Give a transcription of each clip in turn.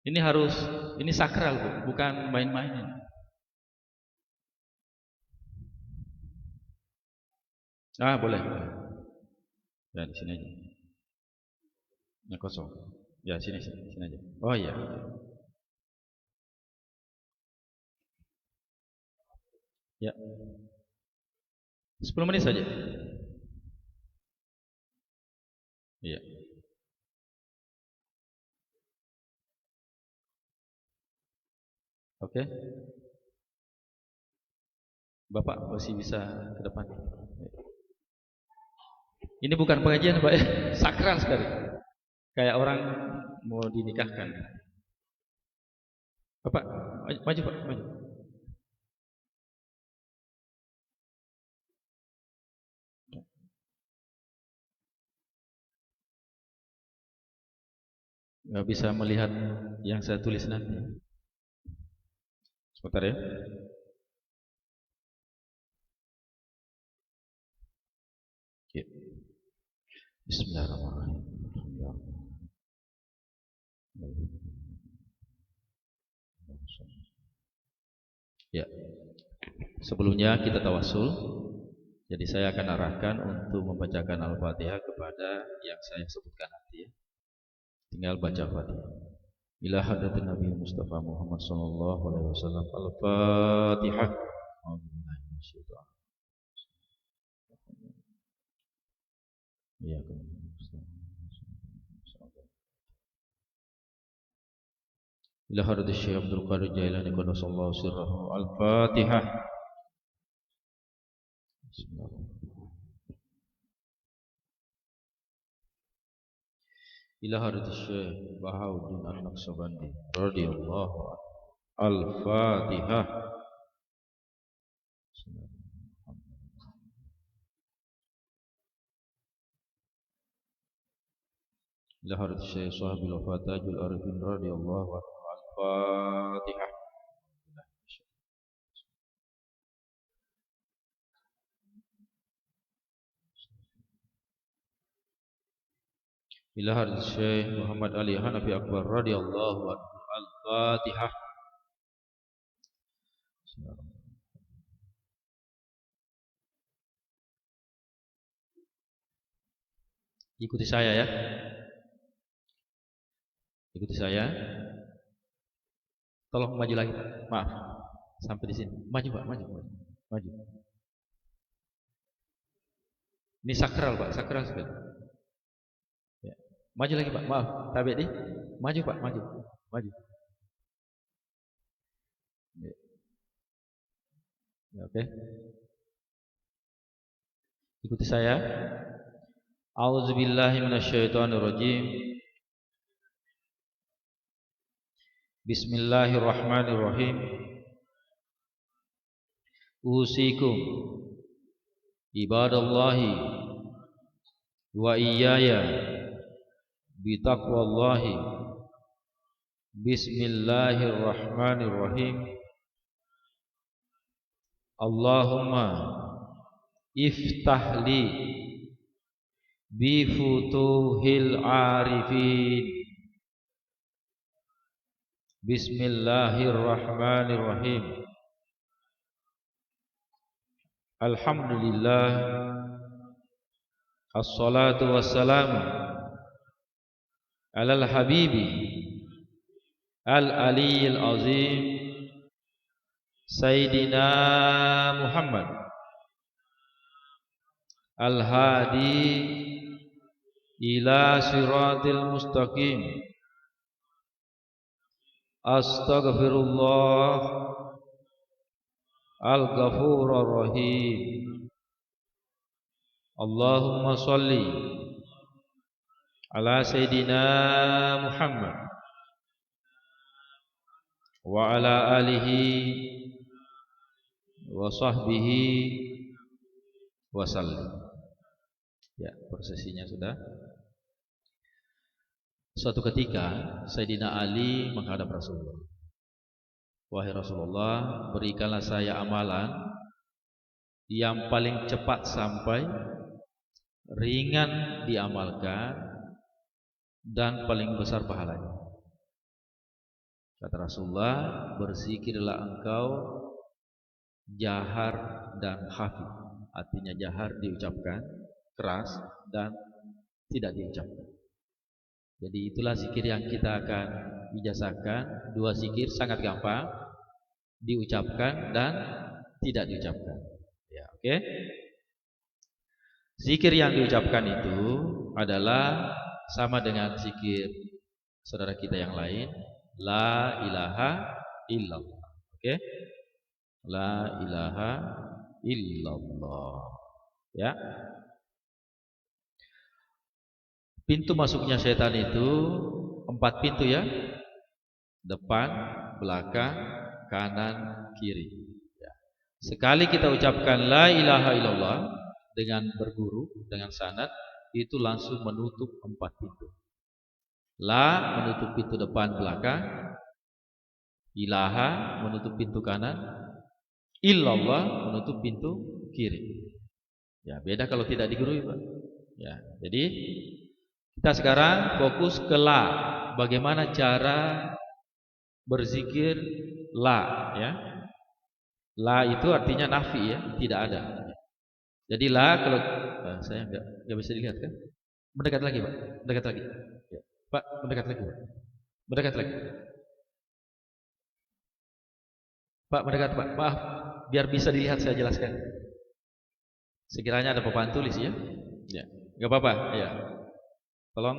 Ini harus, ini sakral, Bu, bukan main-main. Ah, boleh. Ya, di sini aja. Yang kosong. Ya, sini aja. Oh iya. Ya, 10 menit saja. Iya. Oke. Bapak masih bisa ke depan. Ini bukan pengajian, Pak, ya. Sakral sekali. Kayak orang mau dinikahkan. Bapak, maju, Pak, maju. Nggak bisa melihat yang saya tulis nanti. Sebentar ya. Ya. Bismillahirrahmanirrahim. Ya. Sebelumnya kita tawasul. Jadi saya akan arahkan untuk membacakan Al-Fatihah kepada yang saya sebutkan nanti ya. Tinggal baca Fatihah. Ila hadratin Nabi Mustafa Muhammad sallallahu alaihi wasallam. Al-Fatihah. Ya, ila hadratin Syekh Abdul Qadir Jailani qaddasallahu sirrahu. Al-Fatihah. Bismillahirrahmanirrahim. Ila hadratin Syekh Bahauddin An-Naqsyabandi radhiyallahu anhu. Al-Fatihah. Ila hadratin Syekh Sahabil Wafatajul Arifin radhiyallahu anhu. Al-Fatihah. Ila hadratin Syekh Muhammad Ali Hanafi Akbar radhiyallahu anhu. Al-Fatihah. Ikuti saya ya. Ikuti saya. Tolong maju lagi, Pak. Maaf. Sampai di sini. Maju, Pak, maju. Maju. Ini sakral, Pak, sakral sekali. Ya. Maju lagi, Pak. Maaf. Tabi di. Maju, Pak, maju. Maju. Ya. Ya, oke. Ikuti saya. A'udzubillahi minasyaitonirrajim. Bismillahirrahmanirrahim. Usikum ibadallahi wa iyaya bitaqwallahi. Bismillahirrahmanirrahim. Allahumma iftahli bifutuhil arifin. Bismillahirrahmanirrahim. Alhamdulillah. Assalatu wassalamu alal habibi al-aliyil azim Sayyidina Muhammad al-hadi ila siratil mustaqim. Astaghfirullah al-ghafurur rahim. Allahumma salli ala Sayyidina Muhammad wa ala alihi wa sahbihi wa sallim. Ya, prosesinya sudah. Suatu ketika Sayyidina Ali menghadap Rasulullah. Wahai Rasulullah, berikanlah saya amalan yang paling cepat sampai, ringan diamalkan, dan paling besar pahalanya. Kata Rasulullah, berzikirlah engkau jahar dan khafif. Artinya jahar diucapkan keras dan tidak diucapkan. Jadi itulah zikir yang kita akan ijazahkan. Dua zikir sangat gampang, diucapkan dan tidak diucapkan. Ya, oke. Zikir yang diucapkan itu adalah sama dengan zikir saudara kita yang lain, la ilaha illallah. Oke? La ilaha illallah. Ya. Pintu masuknya setan itu 4 pintu ya. Depan, belakang, kanan, kiri. Ya. Sekali kita ucapkan la ilaha illallah dengan berguru, dengan sanad, itu langsung menutup 4 pintu. La menutup pintu depan belakang, ilaha menutup pintu kanan, illallah menutup pintu kiri. Ya, beda kalau tidak digurui, Pak. Ya, jadi kita sekarang fokus ke la. Bagaimana cara berzikir la, ya. La itu artinya nafi ya, tidak ada. Jadi la kalau saya enggak bisa dilihat kan? Mendekat lagi, Pak. Mendekat lagi. Ya. Pak, mendekat lagi, Pak. Mendekat lagi. Pak, mendekat, Pak. Maaf, biar bisa dilihat saya jelaskan. Sekiranya ada papan tulis ya. Ya, enggak apa-apa, ya. Tolong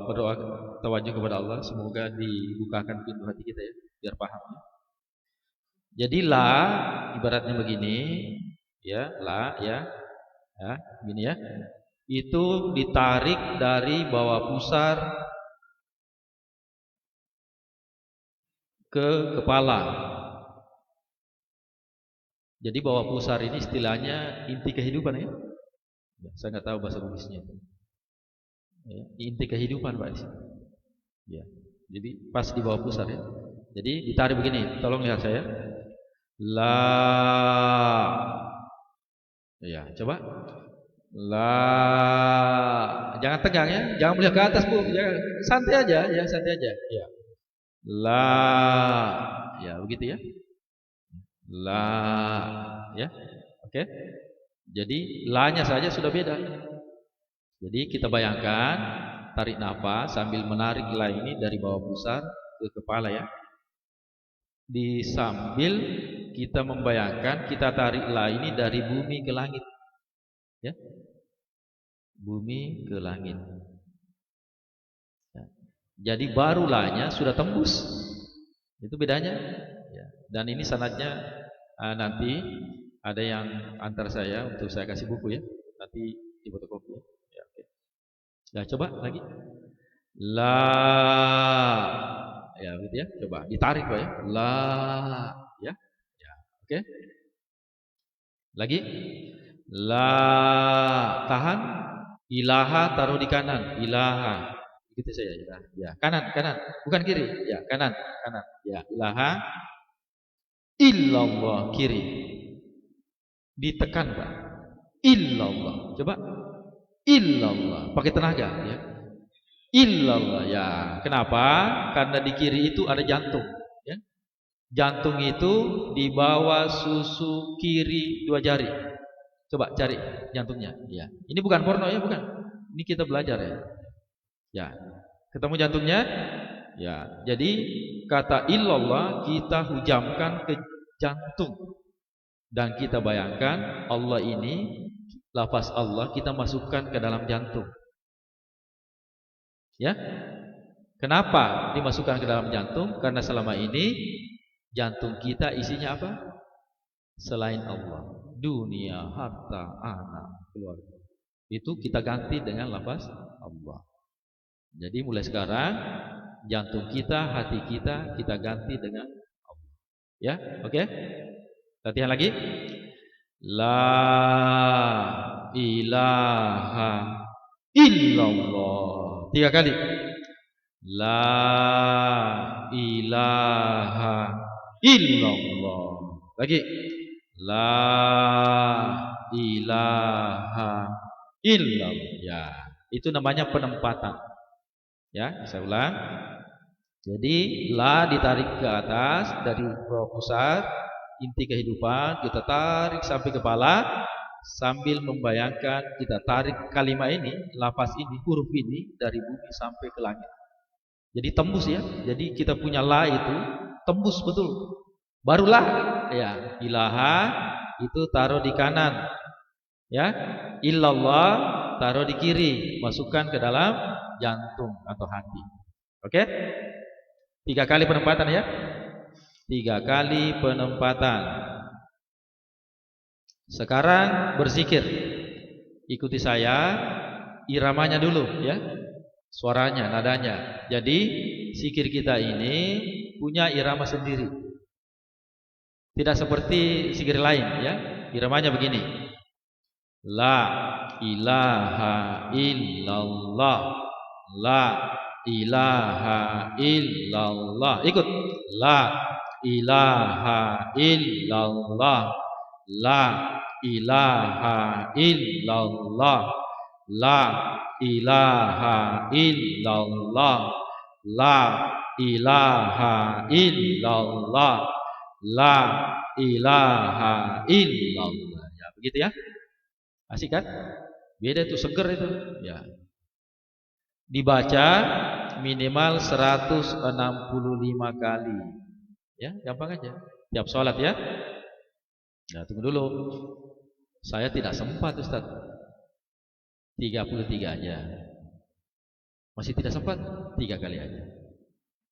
berdoa tawajuh kepada Allah, semoga dibukakan pintu hati kita ya, biar paham ya. Jadi la ibaratnya begini, ya, la ya. Ya, begini ya. Itu ditarik dari bawah pusar ke kepala. Jadi bawah pusar ini istilahnya inti kehidupan ya. Saya nggak tahu bahasa Bugisnya. Ya, inti kehidupan Pak. Ya. Jadi pas di bawah pusar ya. Jadi ditarik begini. Tolong lihat saya. La. Ya, coba. La. Jangan tegang ya. Jangan melihat ke atas Bu. Jangan. Santai aja ya, santai aja. Ya. La. Ya, begitu ya. La, ya, oke. Jadi la-nya saja sudah beda. Jadi kita bayangkan tarik nafas sambil menarik la ini dari bawah pusar ke kepala ya. Di sambil kita membayangkan kita tarik la ini dari bumi ke langit, ya. Bumi ke langit. Ya. Jadi baru la-nya sudah tembus. Itu bedanya. Ya. Dan ini sanadnya nanti ada yang antar saya untuk saya kasih buku ya. Nanti di fotokopi. Ya, oke. Nah, coba lagi. La. Ya, gitu ya. Coba ditarik Pak ya. La. Ya. Ya, oke. Lagi. La. Tahan. Ilaha taruh di kanan. Ilaha. Gitu saya ya. Ya, kanan, kanan. Bukan kiri. Ya, kanan, kanan. Ya, ilaha illallah kiri. Ditekan Pak. Illallah. Coba. Illallah. Pakai tenaga ya. Illallah ya. Kenapa? Karena di kiri itu ada jantung ya. Jantung itu di bawah susu kiri 2 jari. Coba cari jantungnya ya. Ini bukan porno ya, bukan. Ini kita belajar ya. Ya. Ketemu jantungnya? Ya. Jadi kata illallah kita hujamkan ke jantung. Dan kita bayangkan Allah ini, lafaz Allah kita masukkan ke dalam jantung. Ya. Kenapa dimasukkan ke dalam jantung? Karena selama ini jantung kita isinya apa? Selain Allah. Dunia, harta, anak, keluarga. Itu kita ganti dengan lafaz Allah. Jadi mulai sekarang jantung kita, hati kita ganti dengan Allah. Ya, oke? Latihan lagi. La ilaha illallah. 3 kali. La ilaha illallah. Lagi. La ilaha illallah. Ya, itu namanya penempatan. Ya, saya ulang. Jadi la ditarik ke atas dari pusat inti kehidupan, kita tarik sampai kepala sambil membayangkan kita tarik kalimat ini, lafaz ini, huruf ini dari bumi sampai ke langit. Jadi tembus ya. Jadi kita punya la itu tembus betul. Barulah ya ilaha itu taruh di kanan. Ya, illallah taruh di kiri, masukkan ke dalam jantung atau hati. Oke? 3 kali penempatan ya. 3 kali penempatan. Sekarang berzikir. Ikuti saya, iramanya dulu ya. Suaranya, nadanya. Jadi zikir kita ini punya irama sendiri. Tidak seperti zikir lain ya. Iramanya begini. La ilaha illallah. La ilaha illallah. Ikut. La ilaha illallah. La ilaha illallah. La ilaha illallah. La ilaha illallah. La ilaha illallah. Ya, begitu ya. Asik kan? Beda itu, seger itu. Ya. Dibaca minimal 165 kali. Ya, gampang aja. Tiap sholat ya. Nah, tunggu dulu. Saya tidak sempat, Ustaz. 33 aja. Masih tidak sempat? 3 kali aja.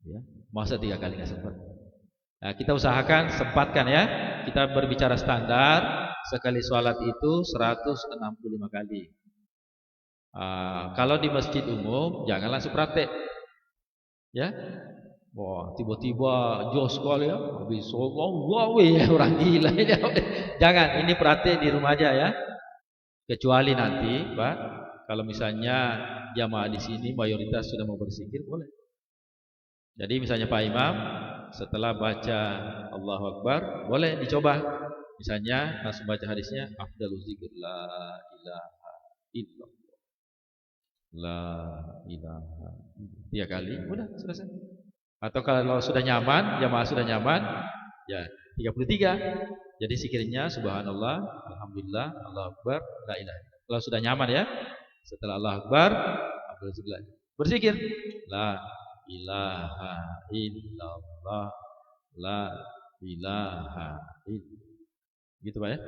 Ya. Masa 3 kali nggak sempat? Nah, kita usahakan sempatkan ya. Kita berbicara standar. Sekali sholat itu 165 kali. Kalau di masjid umum jangan langsung praktek. Ya. Wah, tiba-tiba jos sekali ya. Habis wow ya, orang gila ini. Jangan, ini praktek di rumah aja ya. Kecuali nanti, Pak, kalau misalnya jamaah di sini mayoritas sudah mau berzikir, boleh. Jadi misalnya Pak Imam setelah baca Allahu Akbar, boleh dicoba. Misalnya langsung baca hadisnya, afdaluz zikr la ilaha illallah. La ilaha. 3 kali, udah selesai. Atau kalau sudah nyaman, jamaah sudah nyaman, ya 33. Jadi zikirnya subhanallah, alhamdulillah, Allahu Akbar, la ilaha illallah. Kalau sudah nyaman ya, setelah Allahu Akbar, afdaluz zikr berzikir la ilaha illallah, la ilaha illallah. Gitu Pak ya.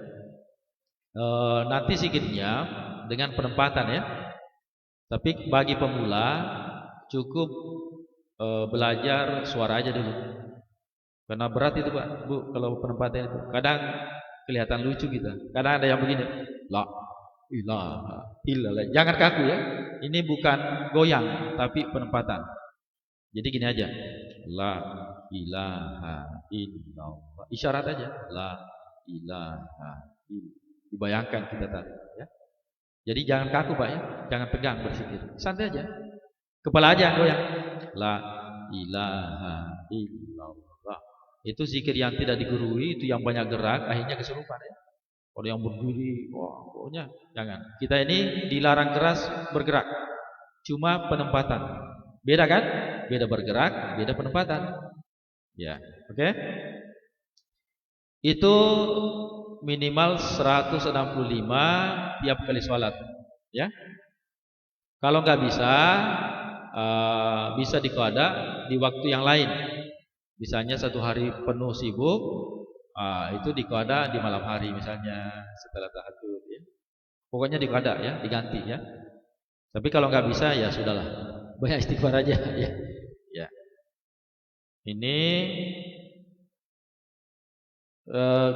Nanti zikirnya dengan penempatan ya. Tapi bagi pemula cukup belajar suara aja dulu. Karena berat itu Pak, Bu, kalau penempatan itu. Kadang kelihatan lucu gitu. Kadang ada yang begini. La ilaha illallah. Jangan kaku ya. Ini bukan goyang tapi penempatan. Jadi gini aja. La ilaha illallah. Isyarat aja. La ilaha illallah. Dibayangkan kita tadi ya. Jadi jangan kaku Pak ya. Jangan tegang berzikir. Santai aja. Kepala aja goyang. La ilaha illallah. Itu zikir yang tidak digurui, itu yang banyak gerak, akhirnya kesurupan ya. Kalau yang berdiri, wah, pokoknya jangan. Kita ini dilarang keras bergerak. Cuma penempatan. Beda kan? Beda bergerak, beda penempatan. Ya, oke? Itu minimal 165 tiap kali sholat ya. Kalau nggak bisa bisa diqada di waktu yang lain. Misalnya satu hari penuh sibuk, itu diqada di malam hari misalnya setelah tahajud ya. Pokoknya diqada ya, diganti ya. Tapi kalau nggak bisa ya sudahlah, banyak istighfar aja ya. Ya. Ini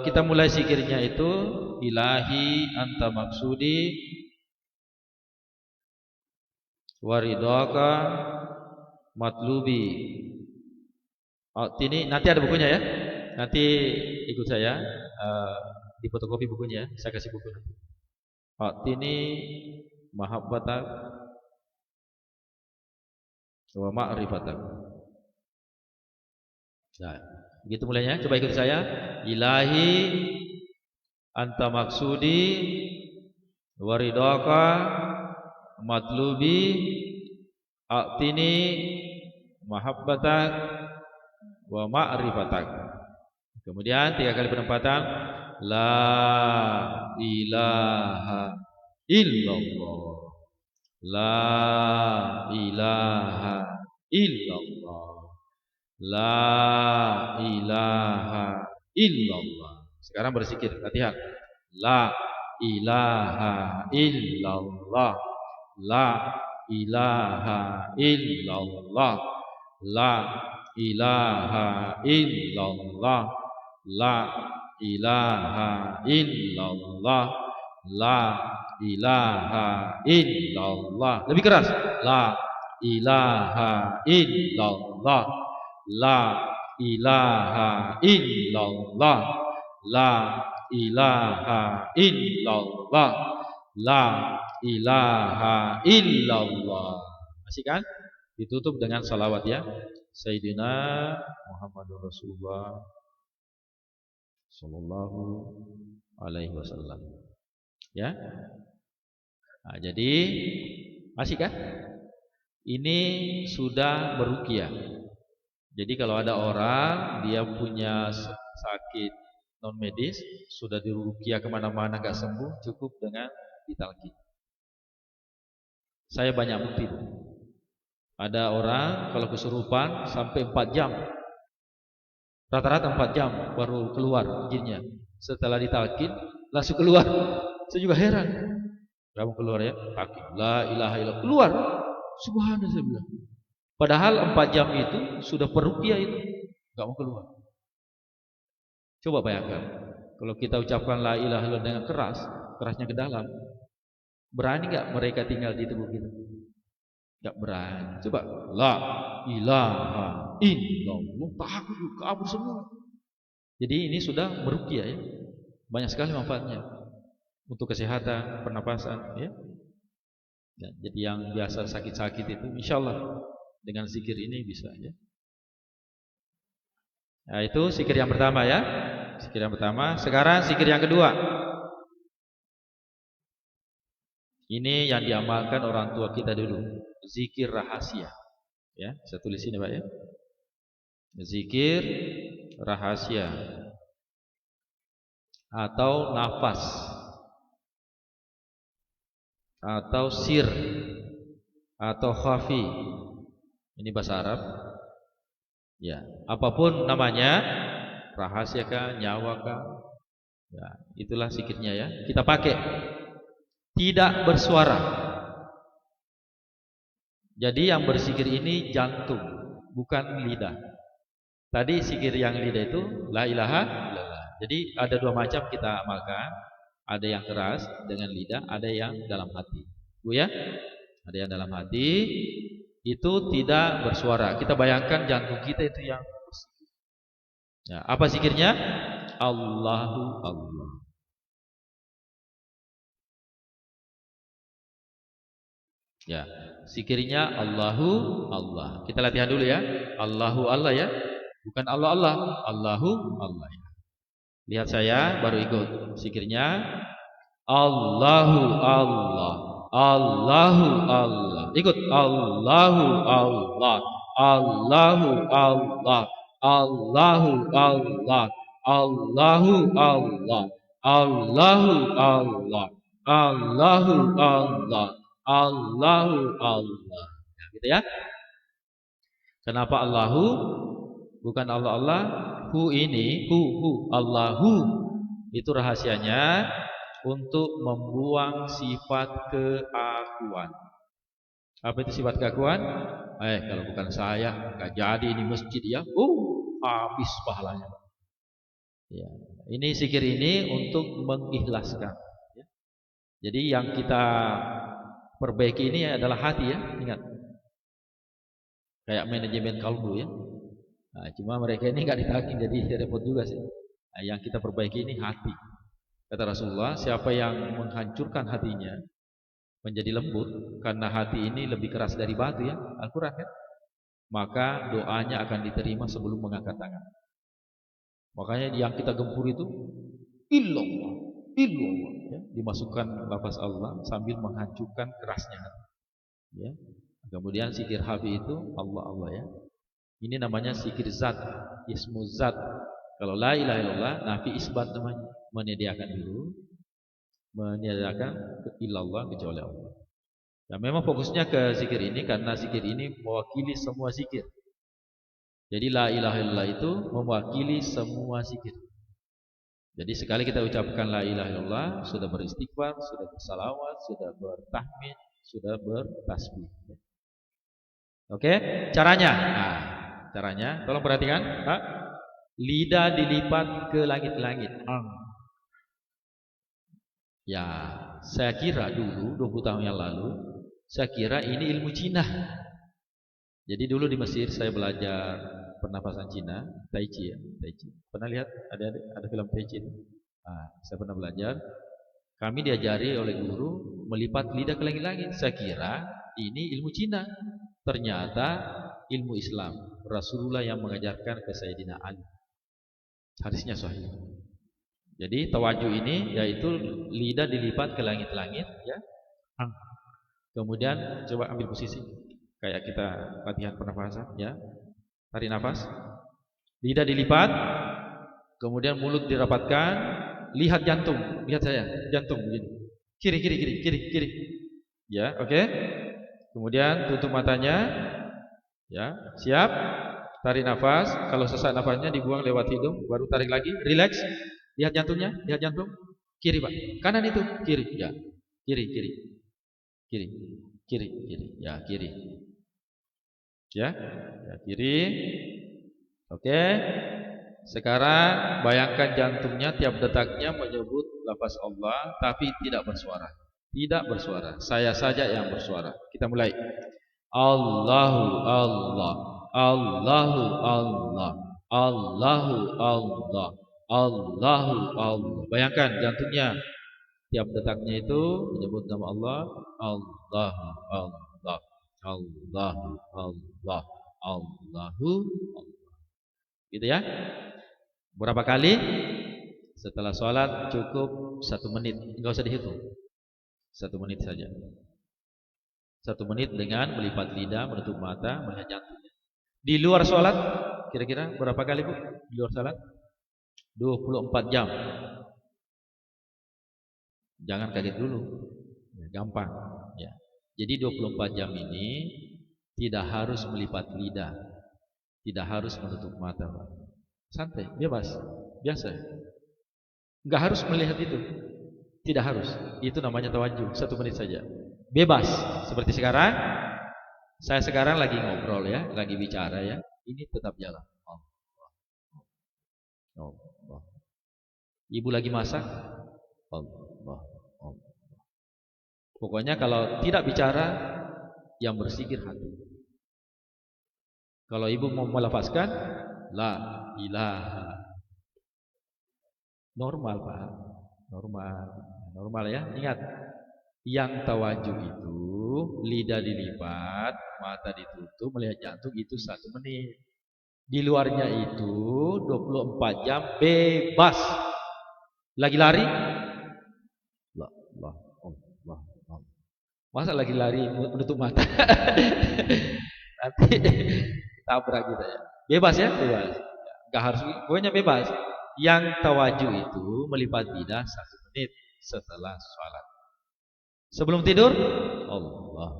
kita mulai zikirnya itu ilahi anta maksudi waridaka matlubi. Ini nanti ada bukunya ya. Nanti ikut saya di fotokopi bukunya. Saya kasih buku nanti. Ini mahabbatak wa ma'rifatak. Nah, begitu mulainya. Coba ikut saya. Ilahi anta maksudi waridaka matlubi a'tini mahabbatak wa ma'rifatak. Kemudian 3 kali penempatan la ilaha illallah, la ilaha illallah, la ilaha illallah. Sekarang berzikir, latihan. La ilaha illallah, la ilaha illallah, la ilaha illallah, la ilaha illallah, la ilaha illallah. Lebih keras. La ilaha illallah, la ilaha illallah, la ilaha illallah, la ilaha illallah. Masih kan? Ditutup dengan salawat ya. Sayyidina Muhammadur Rasulullah sallallahu alaihi wasallam. Ya. Nah, jadi masih kan? Ini sudah beruqyah. Jadi kalau ada orang dia punya sakit non medis, sudah diruqyah kemana-mana gak sembuh, cukup dengan ditalqin. Saya banyak bukti. Ada orang kalau kesurupan sampai 4 jam, rata-rata 4 jam baru keluar jinnya. Setelah ditalqin langsung keluar. Saya juga heran. Kamu keluar ya? Talqin. La ilaha illallah. Keluar. Subhanallah, saya bilang. Padahal 4 jam itu sudah peruqyah itu, enggak mau keluar. Coba bayangkan, kalau kita ucapkan la ilaha illallah dengan keras, kerasnya ke dalam, berani enggak mereka tinggal di tubuh kita? Enggak berani. Coba la ilaha illallah, takut kabur semua. Jadi ini sudah meruqyah ya. Banyak sekali manfaatnya untuk kesehatan, pernapasan ya. Ya, jadi yang biasa sakit-sakit itu insyaallah dengan zikir ini bisa ya. Nah, itu zikir yang pertama ya. Zikir yang pertama. Sekarang zikir yang kedua. Ini yang diamalkan orang tua kita dulu. Zikir rahasia. Ya, saya tulis ini Pak ya. Zikir rahasia atau nafas atau sir atau khafi. Ini bahasa Arab. Ya, apapun namanya, rahasia kah, nyawa kah, ya, itulah zikirnya ya. Kita pakai tidak bersuara. Jadi yang berzikir ini jantung, bukan lidah. Tadi zikir yang lidah itu la ilaha illallah. Jadi ada 2 macam kita amalkan. Ada yang keras dengan lidah, ada yang dalam hati. Bu ya? Ada yang dalam hati itu tidak bersuara. Kita bayangkan jantung kita itu yang berzikir. Ya, apa zikirnya? Allahu Allah. Ya, zikirnya Allahu Allah. Kita latihan dulu ya. Allahu Allah ya. Bukan Allah Allah, Allahu Allah ya. Lihat saya baru ikut zikirnya Allahu Allah, Allahu Allah. Ikut Allahu Allah, Allahu Allah, Allahu Allah, Allahu Allah, Allahu Allah, Allahu Allah, Allahu Allah. Ya, gitu ya. Kenapa Allahu? Bukan Allah Allah. Hu ini, hu Allahu. Itu rahasianya untuk membuang sifat keakuan. Apa itu sifat keakuan? Kalau bukan saya enggak jadi ini masjid ya. Habis pahalanya. Ya, ini zikir ini untuk mengikhlaskan ya. Jadi yang kita perbaiki ini adalah hati ya, ingat. Kayak manajemen kalbu ya. Nah, cuma mereka ini enggak ditagih, jadi repot juga sih. Nah, yang kita perbaiki ini hati. Kata Rasulullah, siapa yang menghancurkan hatinya menjadi lembut, karena hati ini lebih keras dari batu ya, Al-Quran kan? Maka doanya akan diterima sebelum mengangkat tangan. Makanya yang kita gempur itu illallah, illallah ya, dimasukkan lafaz Allah sambil menghancurkan kerasnya hati. Ya. Kemudian zikir hafi itu Allah Allah ya. Ini namanya zikir zat, ismu zat. Kalau la ilaha illallah, nafi isbat namanya. Menyediakan illallah kecuali Allah. Ya, memang fokusnya ke zikir ini karena zikir ini mewakili semua zikir. Jadi la ilaha illallah itu mewakili semua zikir. Jadi sekali kita ucapkan la ilaha illallah, sudah beristighfar, sudah bersalawat, sudah bertahmid, sudah bertasbih. Oke, caranya. Nah, caranya, tolong perhatikan, Pak. Lidah dilipat ke langit-langit. Ya, saya kira dulu 20 tahun yang lalu, saya kira ini ilmu Cina. Jadi dulu di Mesir saya belajar pernapasan Cina, Tai Chi ya, Tai Chi. Pernah lihat ada film Tai Chi? Nah, saya pernah belajar. Kami diajari oleh guru melipat lidah ke langit-langit. Saya kira ini ilmu Cina. Ternyata ilmu Islam. Rasulullah yang mengajarkan ke Sayyidina Ali. Hadisnya sahih. Jadi tawajuh ini yaitu lidah dilipat ke langit-langit ya. Kemudian coba ambil posisi kayak kita latihan pernafasan ya. Tarik nafas. Lidah dilipat, kemudian mulut dirapatkan, lihat jantung, lihat saya, jantung begini. Kiri kiri kiri kiri kiri. Ya, oke. Kemudian tutup matanya. Ya, siap? Tarik nafas, kalau sesak nafasnya dibuang lewat hidung, baru tarik lagi, relax. Lihat jantungnya, lihat jantung. Kiri, Pak. Kanan itu, kiri. Ya. Kiri, kiri. Kiri. Kiri, kiri. Ya, kiri. Ya. Ya, kiri. Oke. Sekarang bayangkan jantungnya tiap detaknya menyebut lafaz Allah tapi tidak bersuara. Tidak bersuara. Saya saja yang bersuara. Kita mulai. Allahu Allah. Allahu Allah. Allahu Allah. Allahu Allah. Bayangkan jantungnya tiap detaknya itu menyebut nama Allah. Allahu Allah. Allahu Allah. Allahu Allah. Gitu ya. Berapa kali? Setelah sholat cukup 1 menit. Enggak usah dihitung. 1 menit saja. 1 menit dengan melipat lidah, menutup mata, melihat jantungnya. Di luar sholat kira-kira berapa kali Bu? Di luar sholat 24 jam. Jangan kaget dulu ya, gampang ya. Jadi 24 jam ini tidak harus melipat lidah, tidak harus menutup mata Pak. Santai, bebas, biasa. Enggak harus melihat itu. Tidak harus. Itu namanya tawajuh, 1 menit saja. Bebas. Seperti sekarang. Saya sekarang lagi ngobrol ya, lagi bicara ya. Ini tetap jalan. Allah. Ibu lagi masak. Allah. Pokoknya kalau tidak bicara, yang berzikir hati. Kalau ibu mau melafazkan la ilaha. Normal Pak. Normal ya. Ingat, yang tawajuh itu lidah dilipat, mata ditutup, melihat jantung itu 1 menit. Di luarnya itu 24 jam bebas. Lagi lari? Allah. Masa lagi lari menutup mata? Nanti tabrak kita ya. Bebas ya, bebas. Enggak harus, pokoknya bebas. Yang tawajuh itu melipat lidah 1 menit setelah sholat. Sebelum tidur, Allah.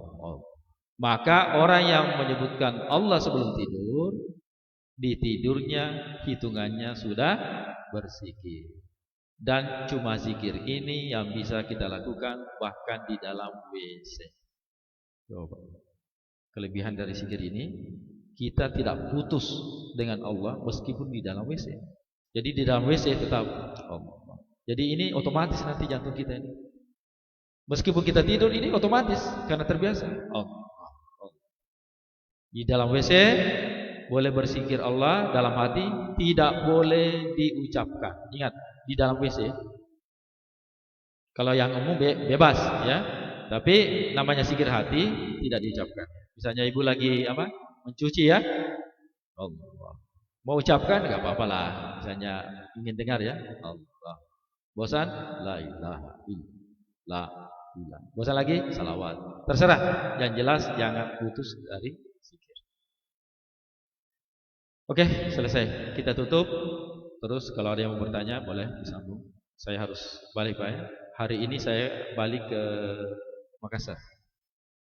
Maka orang yang menyebutkan Allah sebelum tidur, di tidurnya hitungannya sudah berzikir. Dan cuma zikir ini yang bisa kita lakukan bahkan di dalam WC. Coba. Kelebihan dari zikir ini, kita tidak putus dengan Allah meskipun di dalam WC. Jadi di dalam WC tetap Allah. Jadi ini otomatis nanti jantung kita ini. Meskipun kita tidur ini otomatis karena terbiasa. Allah. Di dalam WC boleh berzikir Allah, dalam hati tidak boleh diucapkan. Ingat, di dalam WC. Kalau yang umum bebas ya. Tapi namanya zikir hati tidak diucapkan. Misalnya ibu lagi apa? Mencuci ya. Allah. Mau ucapkan enggak apa-apa lah. Misalnya ingin dengar ya. Allah. Bosan? La ilaha illallah. Bosan lagi? Salawat. Terserah. Yang jelas jangan putus dari Oke, selesai. Kita tutup. Terus kalau ada yang mau bertanya boleh disambung. Saya harus balik Pak ya. Hari ini saya balik ke Makassar.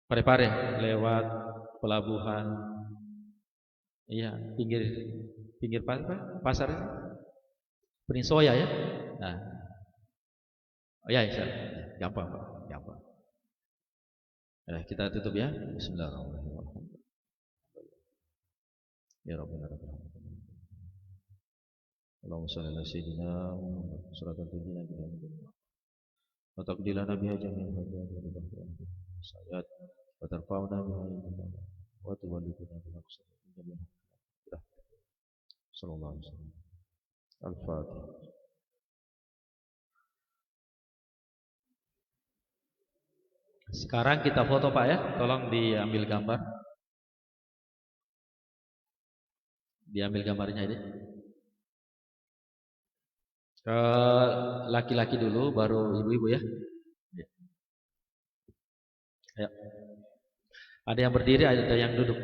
Pare-pare lewat pelabuhan. Iya, pinggir pinggir pasar Prinsoya ya. Nah, oh ya, insya Allah. Gampang Pak, gampang. Kita tutup ya. Bismillahirrahmanirrahim. Ya Rabbana rabbal alamin. Allahumma shalli ala sayyidina Muhammad sallallahu alaihi wasallam. Wa taqdilana biha jami'al hajat wa ridha sayat wa tarfa'una biha illallah wa tuwalliduna biha jami'al hajat. Sallallahu alaihi wasallam. Al-Fatihah. Sekarang kita foto Pak ya. Tolong diambil gambar. Diambil gambarnya ini. Ke laki-laki dulu, baru ibu-ibu ya. Ayo. Ada yang berdiri, ada yang duduk.